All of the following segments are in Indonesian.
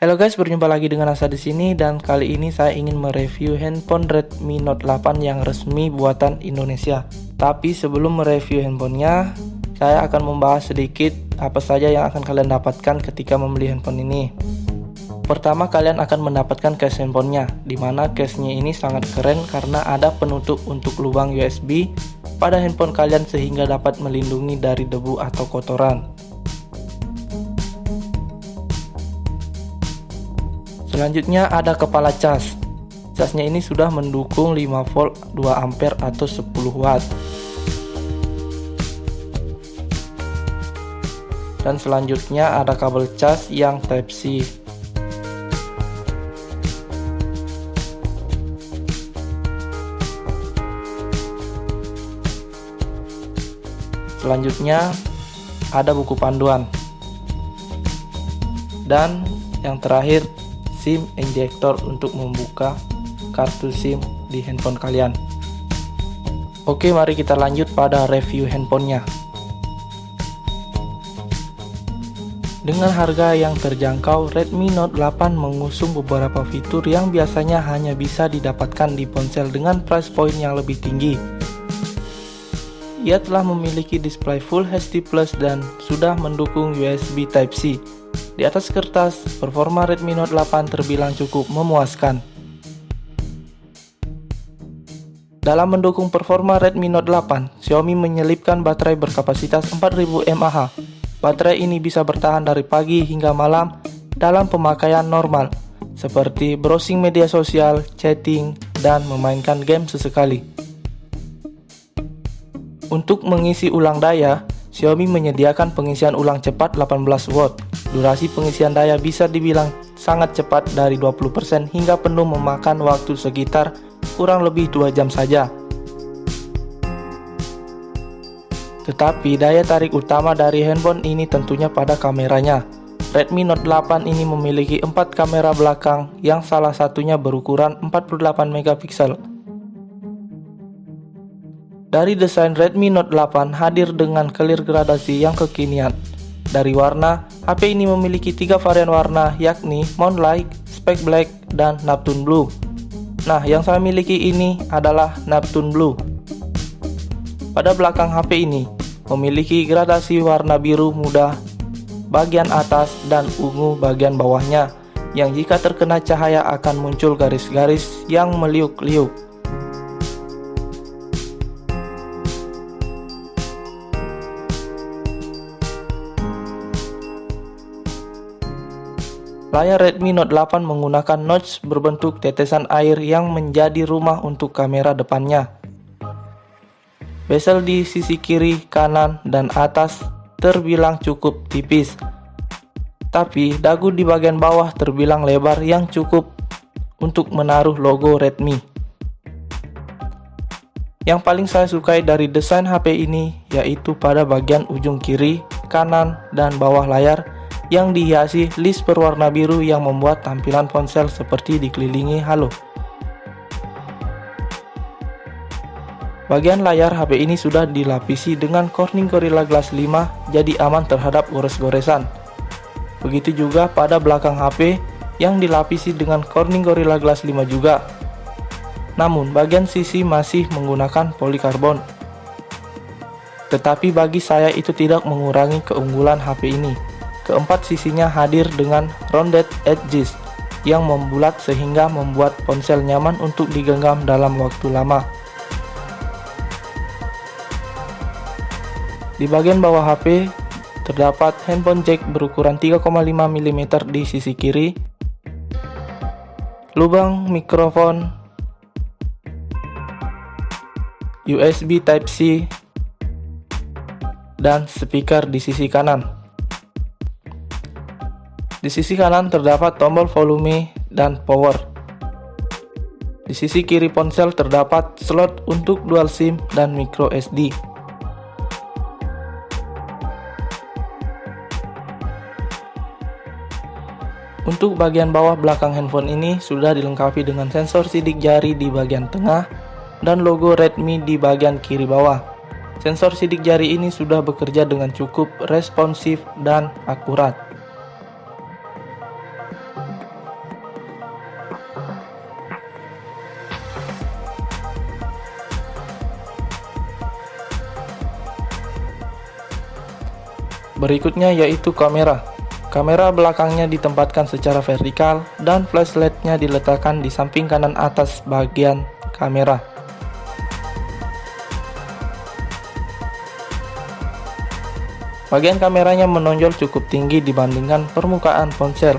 Halo guys, berjumpa lagi dengan Asa di sini dan kali ini saya ingin mereview handphone Redmi Note 8 yang resmi buatan Indonesia. Tapi sebelum mereview handphonenya, saya akan membahas sedikit apa saja yang akan kalian dapatkan ketika membeli handphone ini. Pertama, kalian akan mendapatkan case handphonenya, dimana case-nya ini sangat keren karena ada penutup untuk lubang USB pada handphone kalian sehingga dapat melindungi dari debu atau kotoran. Selanjutnya ada kepala cas. Casnya ini sudah mendukung 5 volt 2 ampere atau 10 watt. Dan selanjutnya ada kabel cas yang Type C. Selanjutnya ada buku panduan. Dan yang terakhir, SIM injector untuk membuka kartu SIM di handphone kalian. Oke, mari kita lanjut pada review handphonenya. Dengan harga yang terjangkau, Redmi Note 8 mengusung beberapa fitur yang biasanya hanya bisa didapatkan di ponsel dengan price point yang lebih tinggi. Ia telah memiliki display Full HD Plus dan sudah mendukung USB Type C. Di atas kertas, performa Redmi Note 8 terbilang cukup memuaskan. Dalam mendukung performa Redmi Note 8, Xiaomi menyelipkan baterai berkapasitas 4000 mAh. Baterai ini bisa bertahan dari pagi hingga malam dalam pemakaian normal, seperti browsing media sosial, chatting, dan memainkan game sesekali. Untuk mengisi ulang daya, Xiaomi menyediakan pengisian ulang cepat 18 watt. Durasi pengisian daya bisa dibilang sangat cepat dari 20% hingga penuh memakan waktu sekitar kurang lebih 2 jam saja. Tetapi daya tarik utama dari handphone ini tentunya pada kameranya. Redmi Note 8 ini memiliki 4 kamera belakang yang salah satunya berukuran 48 megapiksel. Dari desain Redmi Note 8 hadir dengan clear gradasi yang kekinian. Dari warna, HP ini memiliki 3 varian warna yakni Moonlight, Speck Black, dan Neptune Blue. Nah, yang saya miliki ini adalah Neptune Blue. Pada belakang HP ini memiliki gradasi warna biru muda bagian atas dan ungu bagian bawahnya, yang jika terkena cahaya akan muncul garis-garis yang meliuk-liuk. Layar Redmi Note 8 menggunakan notch berbentuk tetesan air yang menjadi rumah untuk kamera depannya. Bezel di sisi kiri, kanan, dan atas terbilang cukup tipis. Tapi dagu di bagian bawah terbilang lebar yang cukup untuk menaruh logo Redmi. Yang paling saya sukai dari desain HP ini yaitu pada bagian ujung kiri, kanan, dan bawah layar yang dihiasi list berwarna biru yang membuat tampilan ponsel seperti dikelilingi halo. Bagian layar HP ini sudah dilapisi dengan Corning Gorilla Glass 5 jadi aman terhadap gores-goresan. Begitu juga pada belakang HP yang dilapisi dengan Corning Gorilla Glass 5 juga. Namun bagian sisi masih menggunakan polikarbon. Tetapi bagi saya itu tidak mengurangi keunggulan HP ini. Keempat sisinya hadir dengan rounded edges yang membulat sehingga membuat ponsel nyaman untuk digenggam dalam waktu lama. Di bagian bawah HP terdapat handphone jack berukuran 3,5 mm di sisi kiri, lubang mikrofon, USB Type C, dan speaker di sisi kanan. Di sisi kanan terdapat tombol volume dan power. Di sisi kiri ponsel terdapat slot untuk dual SIM dan micro SD. Untuk bagian bawah belakang handphone ini sudah dilengkapi dengan sensor sidik jari di bagian tengah dan logo Redmi di bagian kiri bawah. Sensor sidik jari ini sudah bekerja dengan cukup responsif dan akurat. Berikutnya yaitu kamera. Kamera belakangnya ditempatkan secara vertikal dan flashlightnya diletakkan di samping kanan atas bagian kamera. Bagian kameranya menonjol cukup tinggi dibandingkan permukaan ponsel,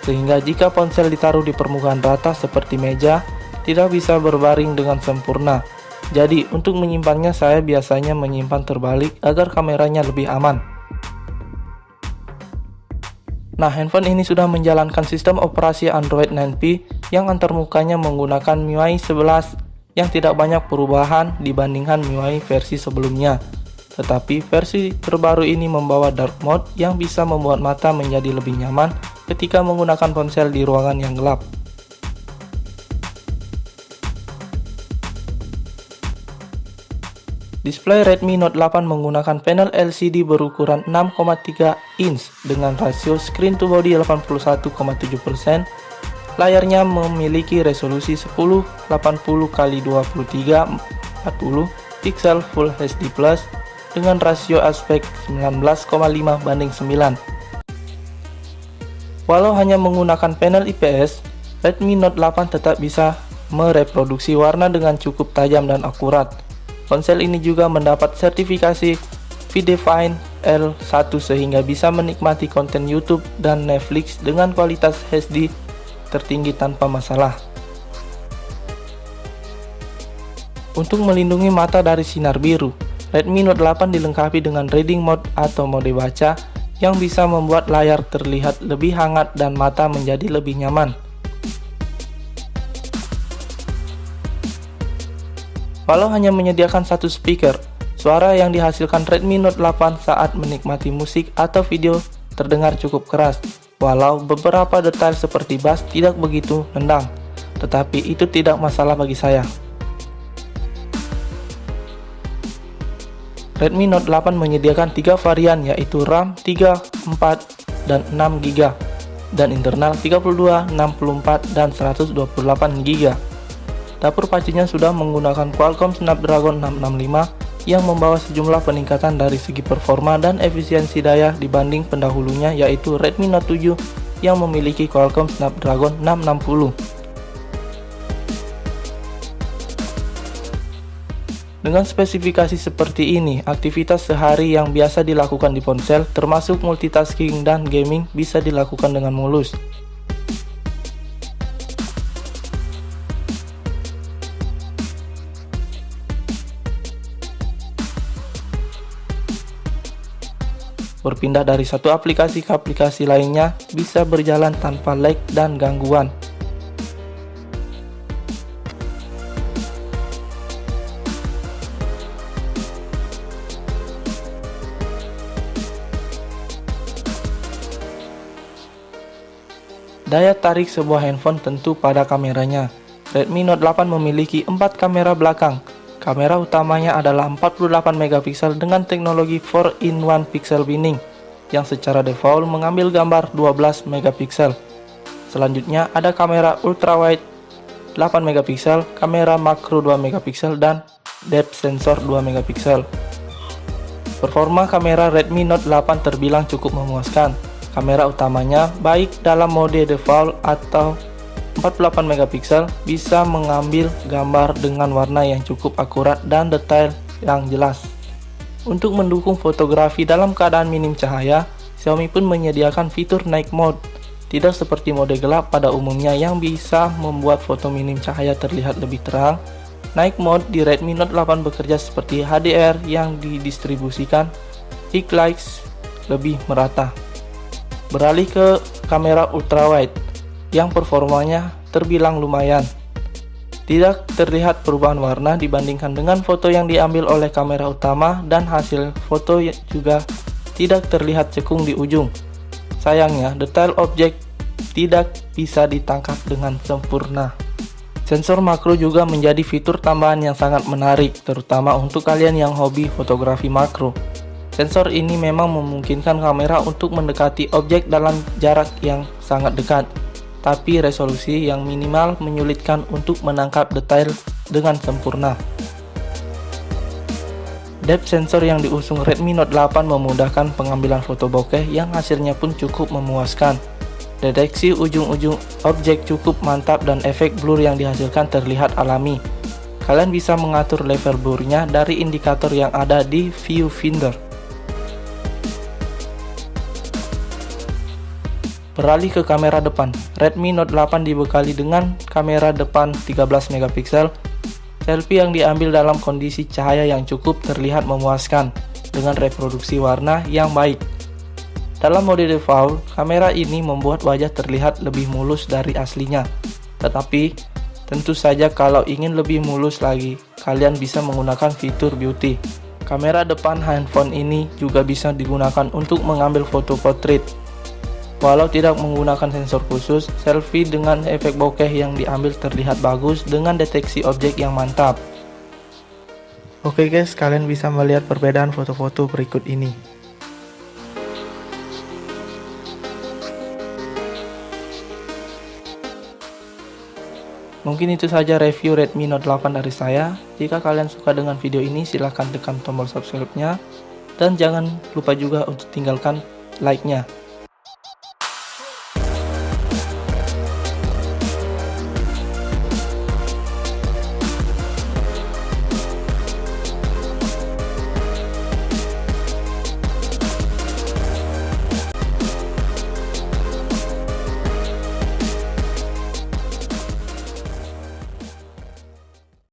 sehingga jika ponsel ditaruh di permukaan rata seperti meja, tidak bisa berbaring dengan sempurna. Jadi untuk menyimpannya saya biasanya menyimpan terbalik agar kameranya lebih aman. Nah, handphone ini sudah menjalankan sistem operasi Android 9P yang antarmukanya menggunakan MIUI 11 yang tidak banyak perubahan dibandingkan MIUI versi sebelumnya. Tetapi versi terbaru ini membawa dark mode yang bisa membuat mata menjadi lebih nyaman ketika menggunakan ponsel di ruangan yang gelap. Display Redmi Note 8 menggunakan panel LCD berukuran 6,3 inch dengan rasio screen to body 81,7%. Layarnya memiliki resolusi 1080x2340 pixel Full HD Plus dengan rasio aspek 19,5:9. Walau hanya menggunakan panel IPS, Redmi Note 8 tetap bisa mereproduksi warna dengan cukup tajam dan akurat. Ponsel ini juga mendapat sertifikasi VDFine L1 sehingga bisa menikmati konten YouTube dan Netflix dengan kualitas HD tertinggi tanpa masalah. Untuk melindungi mata dari sinar biru, Redmi Note 8 dilengkapi dengan reading mode atau mode baca yang bisa membuat layar terlihat lebih hangat dan mata menjadi lebih nyaman. Walau hanya menyediakan satu speaker, suara yang dihasilkan Redmi Note 8 saat menikmati musik atau video terdengar cukup keras, walau beberapa detail seperti bass tidak begitu nendang, tetapi itu tidak masalah bagi saya. Redmi Note 8 menyediakan 3 varian yaitu RAM 3, 4, dan 6GB dan internal 32, 64, dan 128GB. Dapur pacunya sudah menggunakan Qualcomm Snapdragon 665 yang membawa sejumlah peningkatan dari segi performa dan efisiensi daya dibanding pendahulunya yaitu Redmi Note 7 yang memiliki Qualcomm Snapdragon 660. Dengan spesifikasi seperti ini, aktivitas sehari yang biasa dilakukan di ponsel, termasuk multitasking dan gaming, bisa dilakukan dengan mulus. Berpindah dari satu aplikasi ke aplikasi lainnya bisa berjalan tanpa lag dan gangguan. Daya tarik sebuah handphone tentu pada kameranya. Redmi Note 8 memiliki 4 kamera belakang. Kamera utamanya adalah 48 megapiksel dengan teknologi 4-in-1 pixel binning yang secara default mengambil gambar 12 megapiksel. Selanjutnya ada kamera ultrawide 8 megapiksel, kamera makro 2 megapiksel, dan depth sensor 2 megapiksel. Performa kamera Redmi Note 8 terbilang cukup memuaskan. Kamera utamanya, baik dalam mode default atau 48 megapiksel, bisa mengambil gambar dengan warna yang cukup akurat dan detail yang jelas. Untuk mendukung fotografi dalam keadaan minim cahaya, Xiaomi pun menyediakan fitur night mode. Tidak seperti mode gelap pada umumnya yang bisa membuat foto minim cahaya terlihat lebih terang. Night mode di Redmi Note 8 bekerja seperti HDR yang didistribusikan highlights lebih merata. Beralih ke kamera ultrawide yang performanya terbilang lumayan. Tidak terlihat perubahan warna dibandingkan dengan foto yang diambil oleh kamera utama dan hasil foto juga tidak terlihat cekung di ujung. Sayangnya, detail objek tidak bisa ditangkap dengan sempurna. Sensor makro juga menjadi fitur tambahan yang sangat menarik, terutama untuk kalian yang hobi fotografi makro. Sensor ini memang memungkinkan kamera untuk mendekati objek dalam jarak yang sangat dekat, tapi resolusi yang minimal menyulitkan untuk menangkap detail dengan sempurna. Depth sensor yang diusung Redmi Note 8 memudahkan pengambilan foto bokeh yang hasilnya pun cukup memuaskan. Deteksi ujung-ujung objek cukup mantap dan efek blur yang dihasilkan terlihat alami. Kalian bisa mengatur level blurnya dari indikator yang ada di viewfinder. Beralih ke kamera depan, Redmi Note 8 dibekali dengan kamera depan 13 megapiksel. Selfie yang diambil dalam kondisi cahaya yang cukup terlihat memuaskan dengan reproduksi warna yang baik. Dalam mode default, kamera ini membuat wajah terlihat lebih mulus dari aslinya. Tetapi, tentu saja kalau ingin lebih mulus lagi, kalian bisa menggunakan fitur beauty. Kamera depan handphone ini juga bisa digunakan untuk mengambil foto portrait. Walau tidak menggunakan sensor khusus, selfie dengan efek bokeh yang diambil terlihat bagus dengan deteksi objek yang mantap. Oke guys, kalian bisa melihat perbedaan foto-foto berikut ini. Mungkin itu saja review Redmi Note 8 dari saya. Jika kalian suka dengan video ini, silahkan tekan tombol subscribe-nya. Dan jangan lupa juga untuk tinggalkan like-nya.